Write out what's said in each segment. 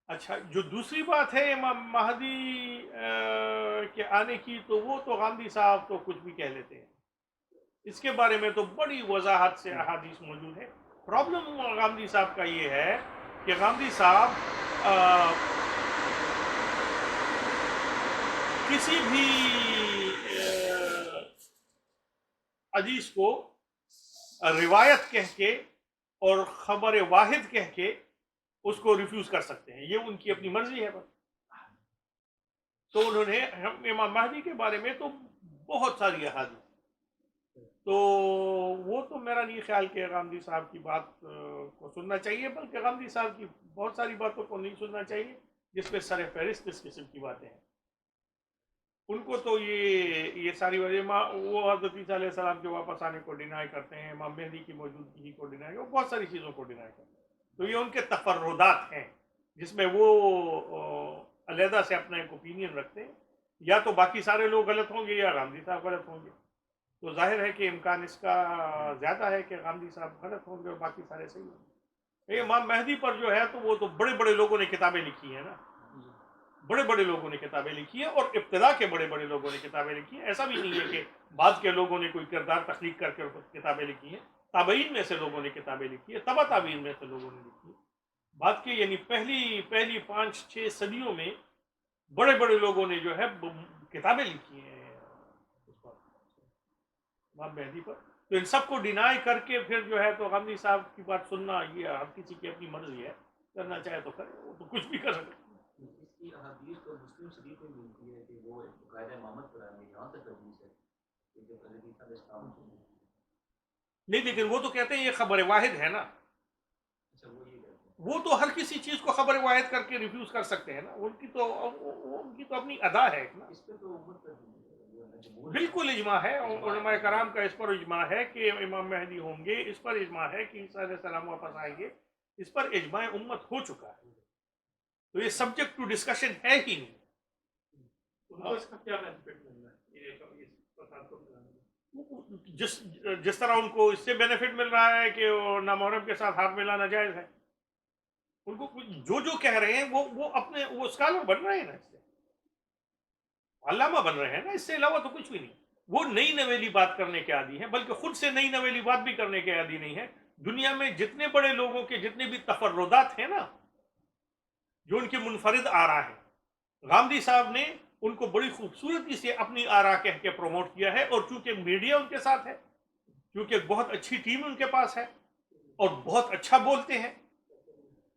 اچھا، جو دوسری بات ہے امام مہدی کے آنے کی، تو وہ تو غامدی صاحب تو کچھ بھی کہہ لیتے ہیں. اس کے بارے میں تو بڑی وضاحت سے احادیث موجود ہے. پرابلم غامدی صاحب کا یہ ہے کہ غامدی صاحب کسی بھی حدیث کو روایت کہہ کے اور خبر واحد کہہ کے اس کو ریفیوز کر سکتے ہیں. یہ ان کی اپنی مرضی ہے بس. تو انہوں نے امام مہدی کے بارے میں تو بہت ساری احادیث، تو وہ تو میرا نہیں خیال کہ غامدی صاحب کی بات کو سننا چاہیے، بلکہ غامدی صاحب کی بہت ساری باتوں کو نہیں سننا چاہیے جس پہ سر فہرست اس قسم کی باتیں ہیں. ان کو تو یہ ساری وہ حضرت عیسیٰ علیہ السلام کے واپس آنے کو ڈینائی کرتے ہیں، امام مہدی کی موجودگی کو ڈینائی، وہ بہت ساری چیزوں کو ڈینائی کرتے ہیں. تو یہ ان کے تفردات ہیں جس میں وہ علیحدہ سے اپنا ایک اوپینین رکھتے ہیں. یا تو باقی سارے لوگ غلط ہوں گے یا غامدی صاحب غلط ہوں گے. تو ظاہر ہے کہ امکان اس کا زیادہ ہے کہ غامدی صاحب غلط ہوں گے اور باقی سارے صحیح ہوں گے. امام مہدی پر جو ہے تو وہ تو بڑے بڑے لوگوں نے کتابیں لکھی ہیں نا، بڑے بڑے لوگوں نے کتابیں لکھی ہیں، اور ابتدا کے بڑے بڑے لوگوں نے کتابیں لکھی ہیں. ایسا بھی نہیں ہے کہ بعد کے لوگوں نے کوئی کردار تخلیق کر کے کتابیں لکھی ہیں. تابعین میں سے لوگوں نے کتابیں لکھی ہیں، تبع تابعین میں سے لوگوں نے لکھی ہیں. بعد کے یعنی پہلی 5-6 صدیوں میں بڑے بڑے لوگوں نے جو ہے کتابیں لکھی ہیں امام مہدی پر. تو ان سب کو ڈینائی کر کے پھر جو ہے تو غامدی صاحب کی بات سننا، یہ ہر کسی کی اپنی مرضی ہے، کرنا چاہے تو کرے، وہ تو کچھ بھی کر سکتے. اس کی احادیث تو مسلم شریف میں ملتی ہے کہ وہ قاعدہ امامت پر آئے، یہاں تک حدیث ہے کہ جب حضرت عیسیٰ علیہ السلام نہیں، لیکن وہ تو کہتے ہیں یہ خبر واحد ہے نا. اچھا، وہ یہ کہتے ہیں وہ تو ہر کسی چیز کو خبر واحد کر کے ریفیوز کر سکتے ہیں نا. ان کی تو اپنی ادا ہے نا. اس پہ تو امت کا بالکل اجماع ہے، علماء کرام کا اس پر اجماع ہے کہ امام مہدی ہوں گے، اس پر اجماع ہے کہ عیسیٰ علیہ السلام واپس آئیں گے، اس پر اجماع امت ہو چکا ہے. تو یہ سبجیکٹ ٹو ڈسکشن ہے ہی نہیں. ان کو اس کا کیا بینیفٹ مل رہا ہے؟ جس طرح ان کو اس سے بینیفٹ مل رہا ہے کہ نامحرم کے ساتھ ہاتھ ملانا جائز ہے. ان کو جو کہہ رہے ہیں وہ اپنے وہ اسکالر بن رہے ہیں نا، اس سے علامہ بن رہے ہیں نا، اس سے علاوہ تو کچھ بھی نہیں. وہ نئی نویلی بات کرنے کے عادی ہیں، بلکہ خود سے نئی نویلی بات بھی کرنے کے عادی نہیں ہے. دنیا میں جتنے بڑے لوگوں کے جتنے بھی تفردات ہیں نا، جو ان کے منفرد آرا ہیں، غامدی صاحب نے ان کو بڑی خوبصورتی سے اپنی آرا کہہ کے پروموٹ کیا ہے. اور چونکہ میڈیا ان کے ساتھ ہے، کیونکہ بہت اچھی ٹیم ان کے پاس ہے اور بہت اچھا بولتے ہیں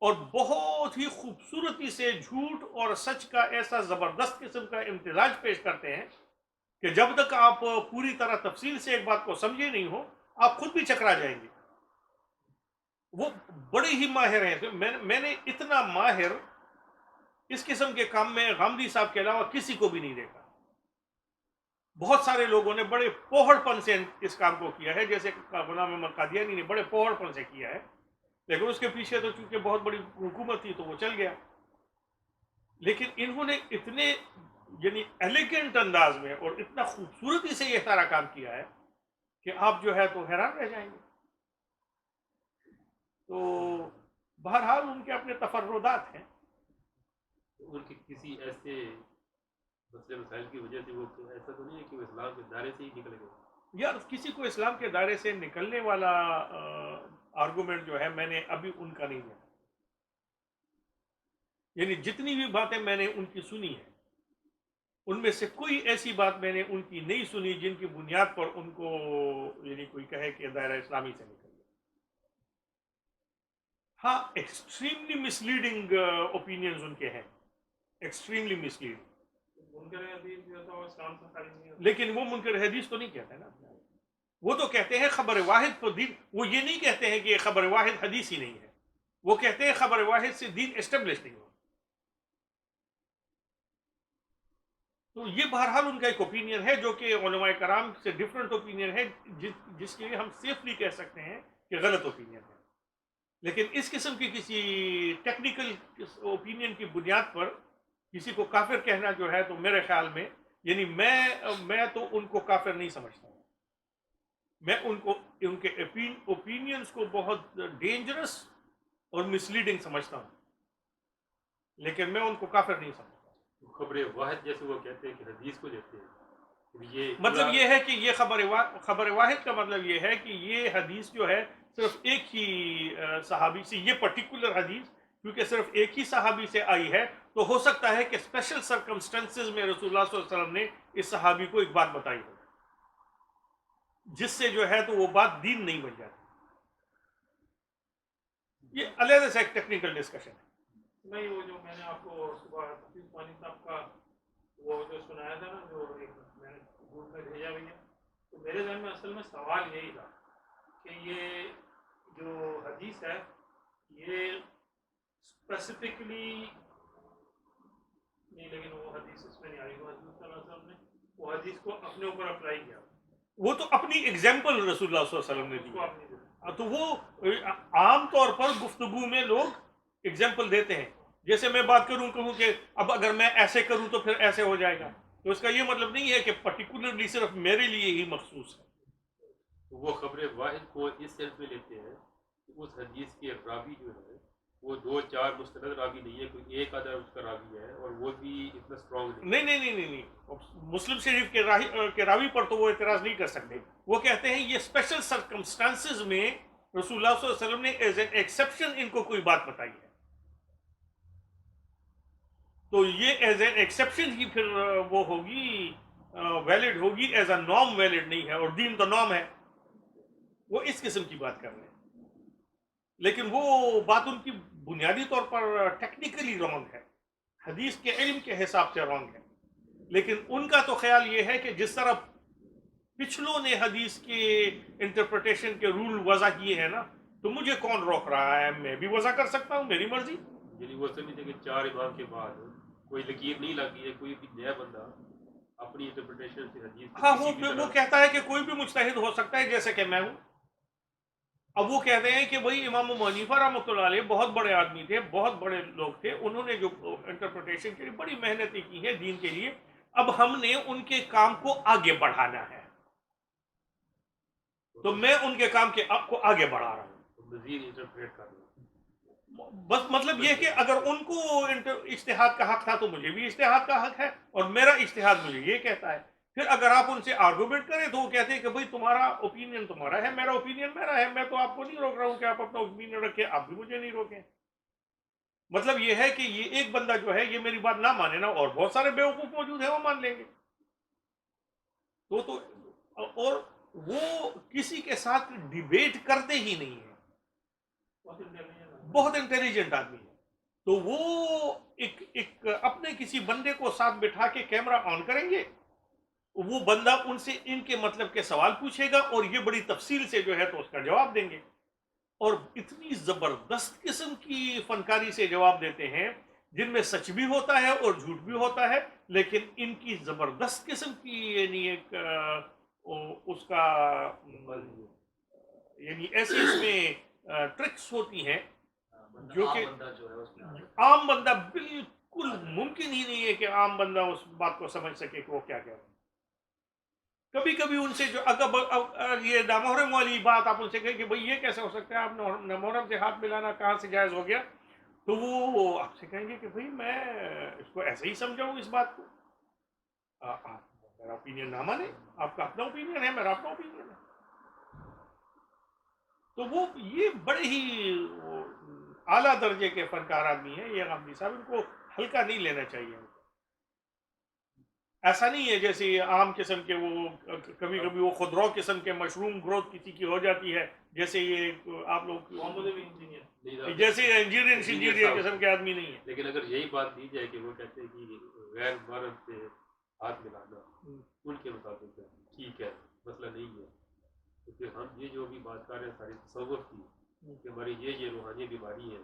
اور بہت ہی خوبصورتی سے جھوٹ اور سچ کا ایسا زبردست قسم کا امتزاج پیش کرتے ہیں کہ جب تک آپ پوری طرح تفصیل سے ایک بات کو سمجھے نہیں ہو، آپ خود بھی چکرا جائیں گے. وہ بڑے ہی ماہر ہیں. میں نے اتنا ماہر اس قسم کے کام میں غامدی صاحب کے علاوہ کسی کو بھی نہیں دیکھا. بہت سارے لوگوں نے بڑے پوہڑ پن سے اس کام کو کیا ہے، جیسے غلام احمد قادیانی نے بڑے پوہڑ پن سے کیا ہے، لیکن اس کے پیچھے تو چونکہ بہت بڑی حکومت تھی تو وہ چل گیا. لیکن انہوں نے اتنے یعنی ایلیگنٹ انداز میں اور اتنا خوبصورتی سے یہ سارا کام کیا ہے کہ آپ جو ہے تو حیران رہ جائیں گے. تو بہرحال ان کے اپنے تفردات ہیں. ان کے کسی ایسے مسئلے مسائل کی وجہ سے وہ ایسا تو نہیں ہے کہ وہ اسلام کے دائرے سے ہی نکل گئے؟ یار کسی کو اسلام کے دائرے سے نکلنے والا آرگومنٹ جو ہے میں نے ابھی ان کا نہیں دیکھا. یعنی جتنی بھی باتیں میں نے ان کی سنی ہے ان میں سے کوئی ایسی بات میں نے ان کی نہیں سنی جن کی بنیاد پر ان کو یعنی کوئی کہے کہ دائرہ اسلامی سے نکل گیا. ہاں ایکسٹریملی مسلیڈنگ اوپینینز ان کے ہیں, ایکسٹریملی مسلیڈنگ, منکر حدیث جو ہوتا ہے وہ اسلام سے خارج نہیں ہوتا. لیکن وہ منکر حدیث تو نہیں کہتے نا. وہ تو کہتے ہیں خبر واحد کو دین, وہ یہ نہیں کہتے ہیں کہ یہ خبر واحد حدیث ہی نہیں ہے, وہ کہتے ہیں خبر واحد سے دین اسٹیبلش نہیں ہو. تو یہ بہرحال ان کا ایک اوپینین ہے جو کہ علماء کرام سے ڈفرنٹ اوپینین ہے, جس کے لیے ہم سیفلی کہہ سکتے ہیں کہ غلط اوپینین ہے. لیکن اس قسم کی کسی ٹیکنیکل اوپینین کی بنیاد پر کسی کو کافر کہنا جو ہے تو میرے خیال میں یعنی میں تو ان کو کافر نہیں سمجھتا ہوں. میں ان کے اوپینینز کو بہت ڈینجرس اور مسلیڈنگ سمجھتا ہوں, لیکن میں ان کو کافر نہیں سمجھتا. خبر واحد جیسے وہ کہتے ہیں کہ حدیث کو لیتے ہیں, یہ مطلب یہ ہے کہ یہ خبر واحد کا مطلب یہ ہے کہ یہ حدیث جو ہے صرف ایک ہی صحابی سے, یہ پرٹیکولر حدیث کیونکہ صرف ایک ہی صحابی سے آئی ہے تو ہو سکتا ہے کہ اسپیشل سرکمسٹنسز میں رسول اللہ صلی اللہ علیہ وسلم نے اس صحابی کو ایک بات بتائی ہو جس سے جو ہے تو وہ بات دین نہیں بن جاتی. یہ علیحدہ سے ایک ٹیکنیکل ڈسکشن ہے. نہیں, وہ جو میں نے آپ کو صبح حفیظ مانی صاحب کا وہ جو سنایا تھا نا, جو ایک میں نے گروپ میں بھیجا بھی ہے, تو میرے ذہن میں اصل میں سوال یہی تھا کہ یہ جو حدیث ہے یہ اسپیسیفکلی نہیں, لیکن وہ حدیث اس میں نہیں آئی, وہ حدیث صلی اللہ علیہ وسلم نے وہ حدیث کو اپنے اوپر اپلائی کیا, وہ تو اپنی ایگزامپل رسول اللہ صلی اللہ علیہ وسلم نے اس دی. کو آپ نے دیا. تو وہ عام طور پر گفتگو میں لوگ ایگزامپل دیتے ہیں. جیسے میں بات کہوں کہ اب اگر میں ایسے کروں تو پھر ایسے ہو جائے گا, تو اس کا یہ مطلب نہیں ہے کہ پرٹیکولرلی صرف میرے لیے ہی مخصوص ہے. وہ خبر واحد کو اس سیلف میں لیتے ہیں کہ اس حدیث کے راوی جو ہے وہ 2-4 مستند راوی نہیں ہے, کوئی ایک آدھا اس کا راوی ہے اور وہ بھی اتنا اسٹرانگ نہیں. مسلم شریف کے راوی پر تو وہ اعتراض نہیں کر سکتے. وہ کہتے ہیں یہ اسپیشل سرکمسٹانسز میں رسول اللہ صلی اللہ علیہ وسلم نے ایز این ایکسیپشن ان کو کوئی بات بتائی ہے, تو یہ ایز این ایکسیپشن ہی پھر وہ ہوگی, ویلڈ ہوگی, ایز اے نارم ویلڈ نہیں ہے, اور دین تو نارم ہے. وہ اس قسم کی بات کر رہے ہیں, لیکن وہ بات ان کی بنیادی طور پر ٹیکنیکلی رانگ ہے, حدیث کے علم کے حساب سے رانگ ہے. لیکن ان کا تو خیال یہ ہے کہ جس طرح پچھلوں نے حدیث کے انٹرپریٹیشن کے رول وضع کیے ہیں نا, تو مجھے کون روک رہا ہے, میں بھی وضع کر سکتا ہوں, میری مرضی. یعنی وہ سمجھتے کہ 4 امام کے بعد کوئی لکیر نہیں لگی ہے, کوئی بھی نیا بندہ اپنی انٹرپریٹیشن سے حدیث ہاں وہ کہتا ہے کہ کوئی بھی مجتہد ہو سکتا ہے جیسے کہ میں ہوں. اب وہ کہتے ہیں کہ بھائی امام ابو حنیفہ رحمۃ اللہ علیہ بہت بڑے آدمی تھے, بہت بڑے لوگ تھے, انہوں نے جو انٹرپریٹیشن کے لیے بڑی محنتیں کی ہیں دین کے لیے, اب ہم نے ان کے کام کو آگے بڑھانا ہے, تو میں ان کے کام کو آگے بڑھا رہا ہوں. مزید انٹرپریٹ کر رہے ہیں. بس مطلب یہ کہ اگر ان کو اجتہاد کا حق تھا تو مجھے بھی اجتہاد کا حق ہے, اور میرا اجتہاد مجھے یہ کہتا ہے. پھر اگر آپ ان سے آرگومنٹ کریں تو وہ کہتے ہیں کہ بھائی تمہارا اوپینین تمہارا ہے, میرا اوپینین میرا ہے, میں تو آپ کو نہیں روک رہا ہوں کہ آپ اپنا اوپینین رکھیں, آپ بھی مجھے نہیں روکیں. مطلب یہ ہے کہ یہ ایک بندہ جو ہے یہ میری بات نہ مانے نا, اور بہت سارے بیوقوف موجود ہیں وہ مان لیں گے. تو اور وہ کسی کے ساتھ ڈیبیٹ کرتے ہی نہیں ہیں, بہت انٹیلیجنٹ آدمی ہے. تو وہ ایک اپنے کسی بندے کو ساتھ بٹھا کے کیمرہ آن کریں گے, وہ بندہ ان سے ان کے مطلب کے سوال پوچھے گا اور یہ بڑی تفصیل سے جو ہے تو اس کا جواب دیں گے, اور اتنی زبردست قسم کی فنکاری سے جواب دیتے ہیں جن میں سچ بھی ہوتا ہے اور جھوٹ بھی ہوتا ہے, لیکن ان کی زبردست قسم کی یعنی ایک اس کا یعنی ایسی اس میں ٹرکس ہوتی ہیں جو کہ عام بندہ بالکل ممکن ہی نہیں ہے کہ عام بندہ اس بات کو سمجھ سکے کہ وہ کیا کہہ رہے ہیں. کبھی کبھی ان سے جو اگر یہ نامحرم والی بات آپ ان سے کہیں کہ بھئی یہ کیسے ہو سکتا ہے, آپ نامحرم سے ہاتھ ملانا کہاں سے جائز ہو گیا, تو وہ آپ سے کہیں گے کہ بھئی میں اس کو ایسے ہی سمجھا ہوں اس بات کو, آپ میرا اوپینین نہ مانے, آپ کا اپنا اوپینین ہے, میرا اپنا اوپینین ہے. تو وہ یہ بڑے ہی اعلیٰ درجے کے فنکار آدمی ہیں یہ غامدی صاحب, ان کو ہلکا نہیں لینا چاہیے. ایسا نہیں ہے جیسے عام قسم کے وہ کبھی کبھی وہ خودرو قسم کے مشروم گروتھ کسی کی ہو جاتی ہے، جیسے یہ آپ لوگ محمد ابھی انجینئر نہیں جیسے انجینئر قسم کے آدمی نہیں ہے. لیکن اگر یہی بات دی جائے کہ وہ کہتے ہیں کہ غیر مرد سے ہاتھ ملانا ان کے مطابق ٹھیک ہے، مسئلہ نہیں ہے، تو پھر ہم یہ جو بھی بات کر رہے ہیں ساری تصور کی کہ ہماری یہ روحانی بیماری ہے،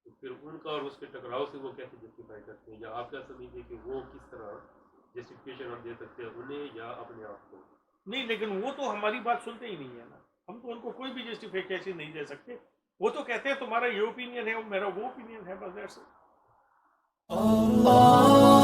تو پھر ان کا اور اس کے ٹکراؤ سے وہ کیسے جسٹیفائی کرتے ہیں، یا آپ کیا سمجھتے کہ وہ کس طرح جسٹیفیکیشن ہم دے سکتے ہیں انہیں یا اپنے آپ کو؟ نہیں، لیکن وہ تو ہماری بات سنتے ہی نہیں ہے نا، ہم تو ان کو کوئی بھی جسٹیفیکیشن نہیں دے سکتے. وہ تو کہتے ہیں تمہارا یہ اوپینین ہے، میرا وہ اوپینین ہے، بس دیٹس اٹ. Allah